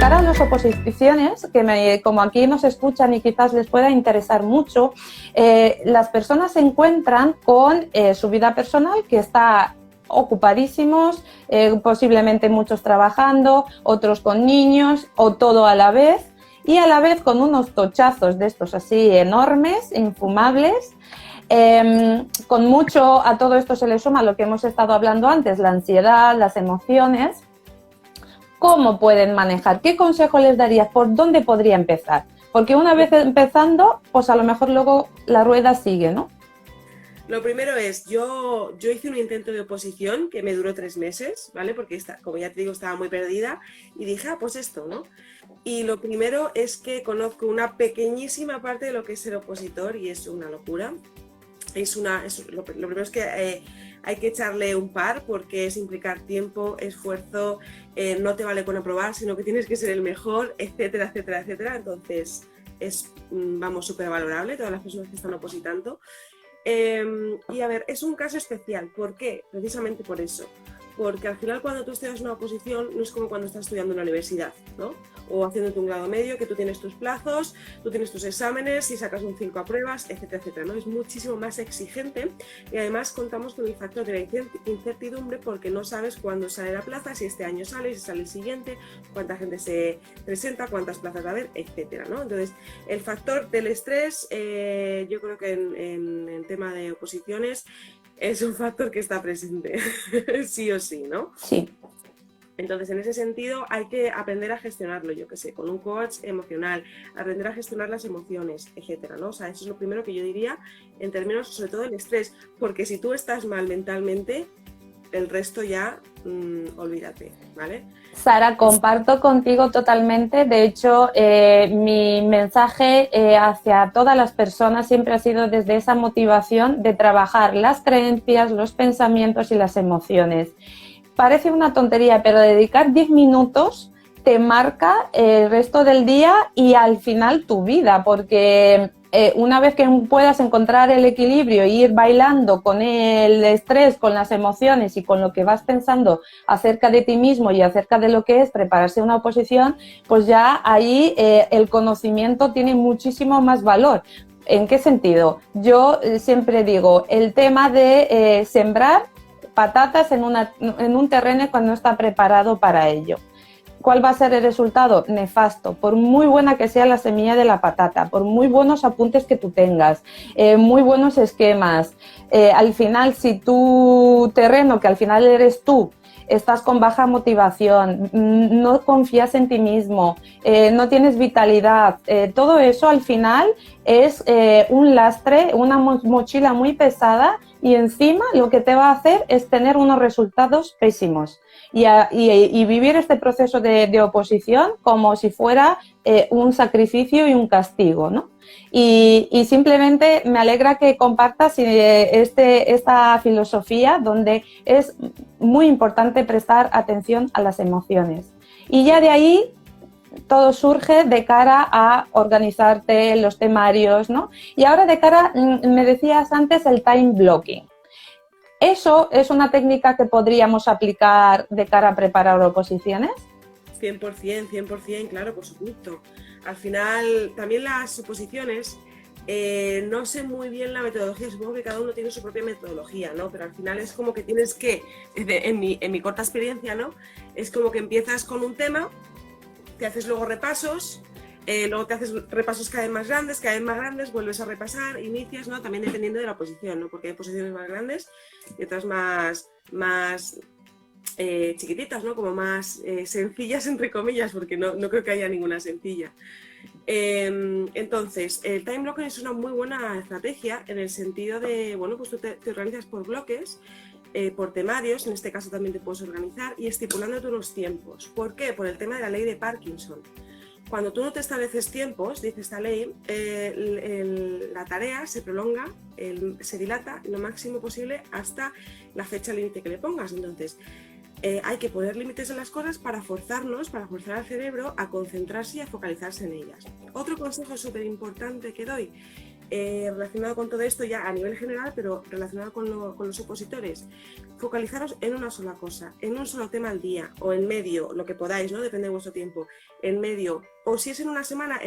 cara a las oposiciones, como aquí nos escuchan y quizás les pueda interesar mucho, las personas se encuentran con su vida personal que está ocupadísimos, posiblemente muchos trabajando, otros con niños o todo a la vez, y a la vez con unos tochazos de estos así enormes, infumables. Con mucho, a todo esto se le suma lo que hemos estado hablando antes, la ansiedad, las emociones. ¿Cómo pueden manejar? ¿Qué consejo les darías? ¿Por dónde podría empezar? Porque una vez empezando, pues a lo mejor luego la rueda sigue, ¿no? Lo primero es, yo hice un intento de oposición que me duró 3 meses, ¿vale? Porque, como ya te digo, estaba muy perdida y dije, pues esto, ¿no? Y lo primero es que conozco una pequeñísima parte de lo que es ser opositor y es una locura. Lo primero es que hay que echarle un par porque es implicar tiempo, esfuerzo, no te vale con aprobar, sino que tienes que ser el mejor, etcétera, etcétera, etcétera. Entonces es, vamos, súper valorable todas las personas que están opositando. Y a ver, es un caso especial. ¿Por qué? Precisamente por eso. Porque al final cuando tú estudias una oposición no es como cuando estás estudiando en la universidad, ¿no? O haciéndote un grado medio, que tú tienes tus plazos, tú tienes tus exámenes, si sacas un 5 apruebas, etcétera, etcétera, ¿no? Es muchísimo más exigente y además contamos con el factor de la incertidumbre porque no sabes cuándo sale la plaza, si este año sale, si sale el siguiente, cuánta gente se presenta, cuántas plazas va a haber, etcétera, ¿no? Entonces, el factor del estrés, yo creo que en tema de oposiciones es un factor que está presente, sí o sí, ¿no? Sí. Entonces, en ese sentido, hay que aprender a gestionarlo, yo que sé, con un coach emocional, aprender a gestionar las emociones, etcétera, ¿no? O sea, eso es lo primero que yo diría en términos, sobre todo, del estrés, porque si tú estás mal mentalmente, el resto ya, olvídate, ¿vale? Sara, comparto contigo totalmente. De hecho, mi mensaje hacia todas las personas siempre ha sido desde esa motivación de trabajar las creencias, los pensamientos y las emociones. Parece una tontería, pero dedicar 10 minutos te marca el resto del día y al final tu vida, porque una vez que puedas encontrar el equilibrio e ir bailando con el estrés, con las emociones y con lo que vas pensando acerca de ti mismo y acerca de lo que es prepararse una oposición, pues ya ahí el conocimiento tiene muchísimo más valor. ¿En qué sentido? Yo siempre digo, el tema de sembrar patatas en un terreno cuando no está preparado para ello. ¿Cuál va a ser el resultado? Nefasto. Por muy buena que sea la semilla de la patata, por muy buenos apuntes que tú tengas, muy buenos esquemas, al final si tu terreno, que al final eres tú, estás con baja motivación, no confías en ti mismo, no tienes vitalidad, todo eso al final es un lastre, una mochila muy pesada y encima lo que te va a hacer es tener unos resultados pésimos y vivir este proceso de oposición como si fuera un sacrificio y un castigo, ¿no? Y simplemente me alegra que compartas esta filosofía donde es muy importante prestar atención a las emociones. Y ya de ahí todo surge de cara a organizarte los temarios, ¿no? Y ahora de cara, me decías antes, el time blocking. ¿Eso es una técnica que podríamos aplicar de cara a preparar oposiciones? 100%, 100%, claro, por supuesto. Al final, también las oposiciones, no sé muy bien la metodología, supongo que cada uno tiene su propia metodología, ¿no? Pero al final es como que tienes que, en mi corta experiencia, ¿no? Es como que empiezas con un tema, te haces luego repasos, luego te haces repasos cada vez más grandes, vuelves a repasar, inicias, ¿no? También dependiendo de la posición, ¿no? Porque hay posiciones más grandes y otras más chiquititas, ¿no? Como más sencillas, entre comillas, porque no creo que haya ninguna sencilla. Entonces, el time blocking es una muy buena estrategia en el sentido de, bueno, pues tú te organizas por bloques, por temarios, en este caso también te puedes organizar y estipulándote unos tiempos. ¿Por qué? Por el tema de la ley de Parkinson. Cuando tú no te estableces tiempos, dice esta ley, la tarea se prolonga, se dilata lo máximo posible hasta la fecha límite que le pongas. Entonces, hay que poner límites a las cosas para forzar al cerebro a concentrarse y a focalizarse en ellas. Otro consejo súper importante que doy relacionado con todo esto ya a nivel general, pero relacionado con los opositores, focalizaros en una sola cosa, en un solo tema al día, o en medio, lo que podáis, ¿no? Depende de vuestro tiempo, en medio, o si es en una semana,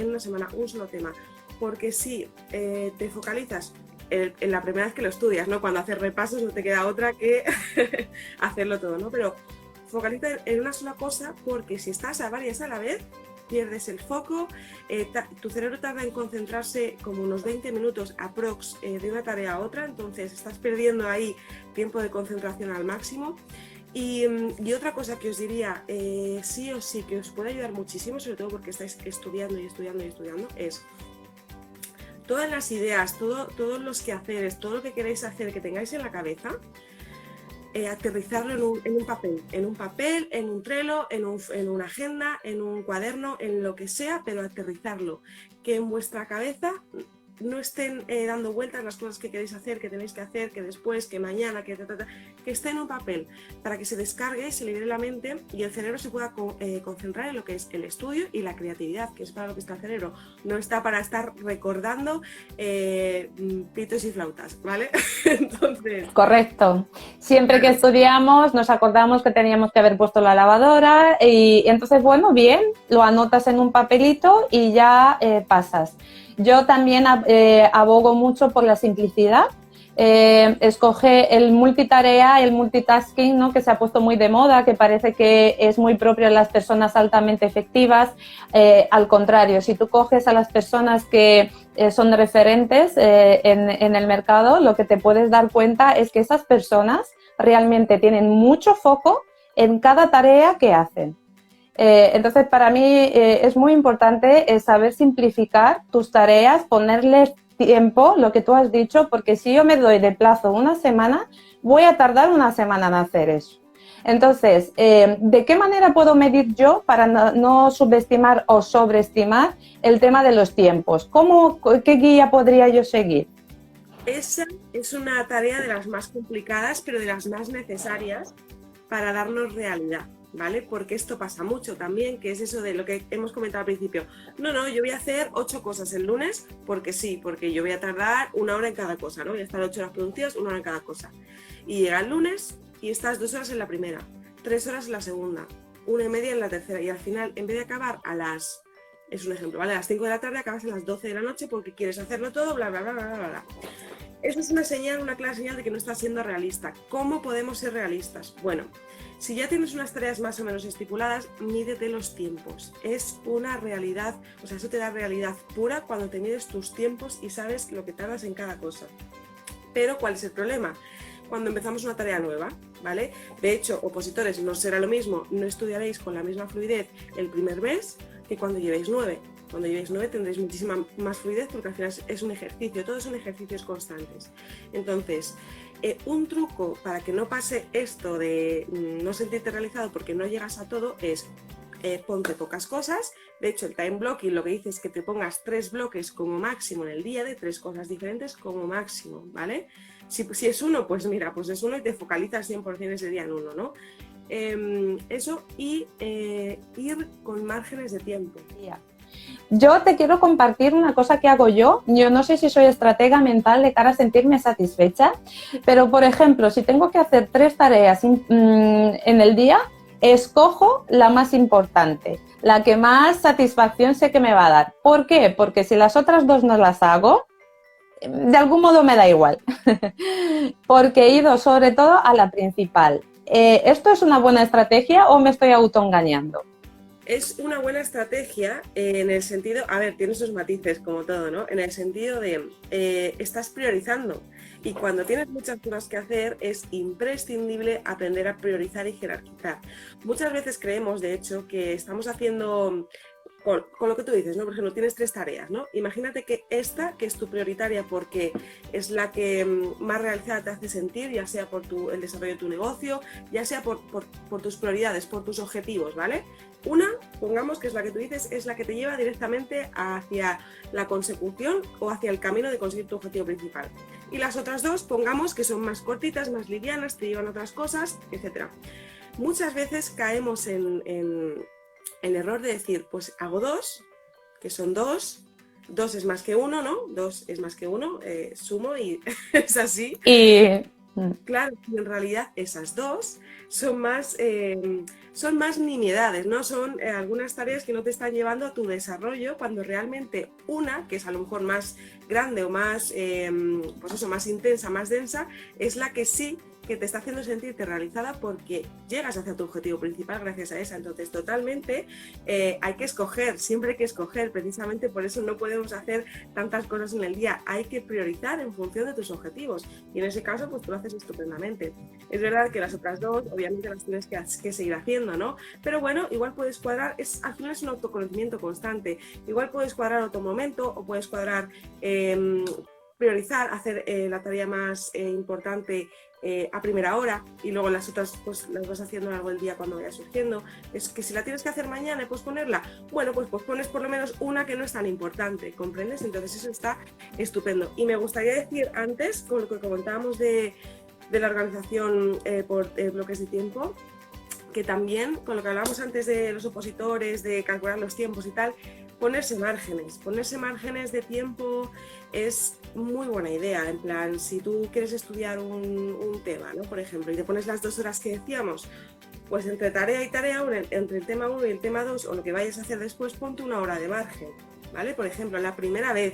un solo tema. Porque si te focalizas en la primera vez que lo estudias, ¿no? Cuando haces repasos no te queda otra que hacerlo todo, ¿no? Pero focaliza en una sola cosa, porque si estás a varias a la vez, pierdes el foco, tu cerebro tarda en concentrarse como unos 20 minutos aprox de una tarea a otra, entonces estás perdiendo ahí tiempo de concentración al máximo. Y otra cosa que os diría, sí o sí, que os puede ayudar muchísimo, sobre todo porque estáis estudiando y estudiando y estudiando, es todas las ideas, todos los quehaceres, todo lo que queréis hacer, que tengáis en la cabeza, aterrizarlo en un papel, en un Trello, en una agenda, en un cuaderno, en lo que sea, pero aterrizarlo, que en vuestra cabeza no estén dando vueltas las cosas que queréis hacer, que tenéis que hacer, que después, que mañana, que esté en un papel, para que se descargue, se libere la mente y el cerebro se pueda concentrar en lo que es el estudio y la creatividad, que es para lo que está el cerebro. No está para estar recordando pitos y flautas, ¿vale? Entonces... Correcto. Siempre que estudiamos nos acordamos que teníamos que haber puesto la lavadora y entonces, bueno, bien, lo anotas en un papelito y ya pasas. Yo también abogo mucho por la simplicidad. Escoge el multitarea, el multitasking, ¿no? Que se ha puesto muy de moda, que parece que es muy propio de las personas altamente efectivas. Al contrario, si tú coges a las personas que son referentes en el mercado, lo que te puedes dar cuenta es que esas personas realmente tienen mucho foco en cada tarea que hacen. Entonces, para mí es muy importante saber simplificar tus tareas, ponerles tiempo, lo que tú has dicho, porque si yo me doy de plazo una semana, voy a tardar una semana en hacer eso. Entonces, ¿de qué manera puedo medir yo para no subestimar o sobreestimar el tema de los tiempos? ¿Qué guía podría yo seguir? Esa es una tarea de las más complicadas, pero de las más necesarias para darnos realidad, ¿vale? Porque esto pasa mucho también, que es eso de lo que hemos comentado al principio. No, yo voy a hacer 8 cosas el lunes, porque sí, porque yo voy a tardar 1 hora en cada cosa, ¿no? Voy a estar 8 horas productivas, 1 hora en cada cosa. Y llega el lunes y estás 2 horas en la primera, 3 horas en la segunda, 1:30 en la tercera, y al final, en vez de acabar es un ejemplo, ¿vale? A las 5 de la tarde acabas a las 12 de la noche porque quieres hacerlo todo, bla, bla, bla, bla, bla, bla. Eso es una clara señal de que no estás siendo realista. ¿Cómo podemos ser realistas? Bueno, si ya tienes unas tareas más o menos estipuladas, mídete los tiempos. Es una realidad, o sea, eso te da realidad pura cuando te mides tus tiempos y sabes lo que tardas en cada cosa. Pero, ¿cuál es el problema? Cuando empezamos una tarea nueva, ¿vale? De hecho, opositores, no será lo mismo, no estudiaréis con la misma fluidez el primer mes que cuando llevéis 9. Cuando llevéis 9 tendréis muchísima más fluidez porque al final es un ejercicio, todos son ejercicios constantes. Entonces, un truco para que no pase esto de no sentirte realizado porque no llegas a todo es ponte pocas cosas. De hecho, el time blocking lo que dice es que te pongas 3 bloques como máximo en el día de 3 cosas diferentes como máximo, ¿vale? Si es uno, pues mira, pues es uno y te focalizas 100% ese día en uno, ¿no? Eso y ir con márgenes de tiempo. Yo te quiero compartir una cosa que hago yo. Yo no sé si soy estratega mental de cara a sentirme satisfecha, pero por ejemplo, si tengo que hacer 3 tareas en el día, escojo la más importante, la que más satisfacción sé que me va a dar. ¿Por qué? Porque si las otras 2 no las hago, de algún modo me da igual, porque he ido sobre todo a la principal. ¿Esto es una buena estrategia o me estoy autoengañando? Es una buena estrategia en el sentido, a ver, tiene sus matices como todo, ¿no? En el sentido de estás priorizando y cuando tienes muchas cosas que hacer es imprescindible aprender a priorizar y jerarquizar. Muchas veces creemos, de hecho, que estamos haciendo... Con lo que tú dices, ¿no? Por ejemplo, tienes 3 tareas, ¿no? Imagínate que esta, que es tu prioritaria porque es la que más realizada te hace sentir, ya sea por el desarrollo de tu negocio, ya sea por tus prioridades, por tus objetivos, ¿vale? Una, pongamos que es la que tú dices, es la que te lleva directamente hacia la consecución o hacia el camino de conseguir tu objetivo principal. Y las otras 2, pongamos que son más cortitas, más livianas, te llevan a otras cosas, etc. Muchas veces caemos en el error de decir, pues hago 2, que son 2, 2 es más que 1, ¿no? 2 es más que 1, sumo y es así. Y Claro, y en realidad esas dos son más nimiedades, ¿no? Son algunas tareas que no te están llevando a tu desarrollo, cuando realmente una, que es a lo mejor más grande o más, pues eso, más intensa, más densa, es la que sí que te está haciendo sentirte realizada porque llegas hacia tu objetivo principal gracias a esa. Entonces, totalmente hay que escoger, siempre hay que escoger, precisamente por eso no podemos hacer tantas cosas en el día, hay que priorizar en función de tus objetivos y en ese caso pues tú lo haces estupendamente. Es verdad que las otras dos obviamente las tienes que seguir haciendo, ¿no? Pero bueno, igual puedes cuadrar, al final es un autoconocimiento constante, igual puedes cuadrar otro momento o puedes cuadrar, priorizar, hacer la tarea más importante a primera hora y luego las otras pues las vas haciendo a lo largo del día cuando vaya surgiendo. Es que si la tienes que hacer mañana y posponerla, bueno, pues pones por lo menos una que no es tan importante, ¿comprendes? Entonces eso está estupendo. Y me gustaría decir antes, con lo que comentábamos de la organización por bloques de tiempo, que también, con lo que hablábamos antes de los opositores, de calcular los tiempos y tal, ponerse márgenes de tiempo es muy buena idea. En plan, si tú quieres estudiar un tema, ¿no? Por ejemplo, y te pones las 2 horas que decíamos, pues entre tarea y tarea, entre el tema 1 y el tema 2, o lo que vayas a hacer después, ponte 1 hora de margen, ¿vale? Por ejemplo, la primera vez.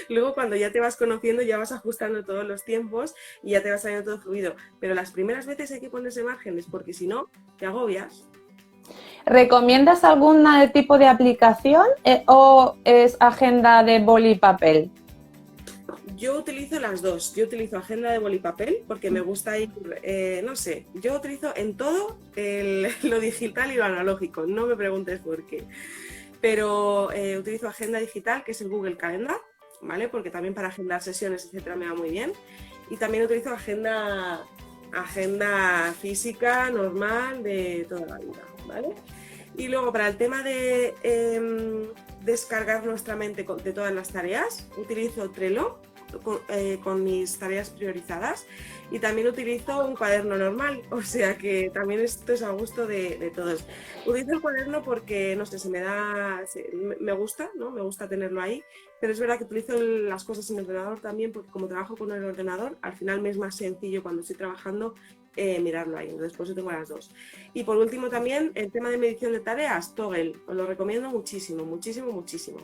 Luego, cuando ya te vas conociendo, ya vas ajustando todos los tiempos y ya te va saliendo todo fluido. Pero las primeras veces hay que ponerse márgenes, porque si no, te agobias. ¿recomiendas algún tipo de aplicación o es agenda de boli y papel? Yo utilizo las dos. Yo utilizo agenda de boli y papel porque me gusta ir, no sé, yo utilizo en todo lo digital y lo analógico. No me preguntes por qué. Pero utilizo agenda digital, que es el Google Calendar, ¿vale? Porque también para agendar sesiones, etcétera, me va muy bien. Y también utilizo agenda física, normal, de toda la vida, ¿vale? Y luego para el tema de descargar nuestra mente de todas las tareas, utilizo Trello con mis tareas priorizadas y también utilizo un cuaderno normal, o sea que también esto es a gusto de todos. Utilizo el cuaderno porque, no sé, me gusta, ¿no? Me gusta tenerlo ahí, pero es verdad que utilizo las cosas en el ordenador también porque como trabajo con el ordenador, al final me es más sencillo cuando estoy trabajando mirarlo ahí, entonces por eso tengo las dos. Y por último también el tema de medición de tareas, Toggle, os lo recomiendo muchísimo, muchísimo, muchísimo.